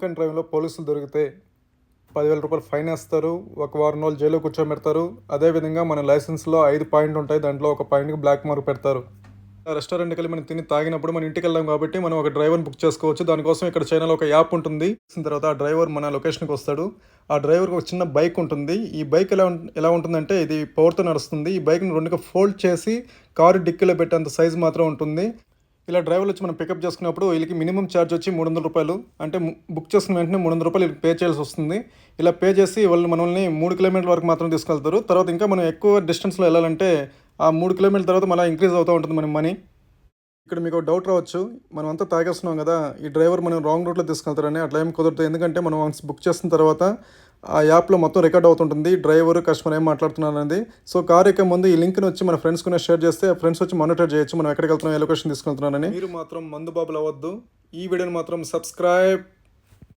Drink డ్రైవ్లో పోలీసులు దొరికితే 10,000 రూపాయలు ఫైన్ వేస్తారు, ఒక వారం రోజులు జైల్లో కూర్చోబెడతారు. అదేవిధంగా మన లైసెన్స్లో 5 పాయింట్ ఉంటాయి, దాంట్లో ఒక పాయింట్కి బ్లాక్ మార్క్ పెడతారు. రెస్టారెంట్కి వెళ్ళి మనం తిని తాగినప్పుడు మన ఇంటికి వెళ్ళాం కాబట్టి మనం ఒక డ్రైవర్ని బుక్ చేసుకోవచ్చు. దానికోసం ఇక్కడ చైనాలో ఒక యాప్ ఉంటుంది. వచ్చిన తర్వాత ఆ డ్రైవర్ మన లొకేషన్కి వస్తాడు. ఆ డ్రైవర్కి ఒక చిన్న బైక్ ఉంటుంది. ఈ బైక్ ఎలా ఉంటుందంటే ఇది పవర్తో నడుస్తుంది. ఈ బైక్ని రెండుగా ఫోల్డ్ చేసి కారు డిక్కీలో పెట్టేంత సైజు మాత్రం ఉంటుంది. ఇలా డ్రైవర్లు వచ్చి మనం పికప్ చేసుకున్నప్పుడు వీళ్ళకి మినిమం ఛార్జ్ వచ్చి 300 రూపాయలు. అంటే బుక్ చేసుకున్న వెంటనే 300 రూపాయలు వీళ్ళకి పే చేయాల్సి వస్తుంది. ఇలా పే చేసి వాళ్ళు మనల్ని 3 కిలోమీటర్ల వరకు మాత్రం తీసుకెళ్తారు. తర్వాత ఇంకా మనం ఎక్కువ డిస్టెన్స్లో వెళ్ళాలంటే ఆ 3 కిలోమీటర్ల తర్వాత మళ్ళీ ఇంక్రీజ్ అవుతూ ఉంటుంది మన మనీ. ఇక్కడ మీకు డౌట్ రావచ్చు, మనం అంతా తాగేస్తున్నాం కదా, ఈ డ్రైవర్ మనం రాంగ్ రూట్లో తీసుకెళ్తారని. అట్లా ఏం కుదరదు. ఎందుకంటే మనం వన్స్ బుక్ చేసిన తర్వాత ఆ యాప్లో మొత్తం రికార్డ్ అవుతుంటుంది డ్రైవర్ కస్టమర్ ఏం మాట్లాడుతున్నారు అనేది. సో కార్ ఎక్కే ముందు ఈ లింక్ని వచ్చి మన ఫ్రెండ్స్ కూడా షేర్ చేస్తే ఆ ఫ్రెండ్స్ వచ్చి మానిటర్ చేయొచ్చు మనం ఎక్కడికి వెళ్తున్నాం, ఏ లొకేషన్ తీసుకెళ్తున్నారని. మీరు మాత్రం మందు బాబులు అవ్వద్దు. ఈ వీడియోని మాత్రం సబ్స్క్రైబ్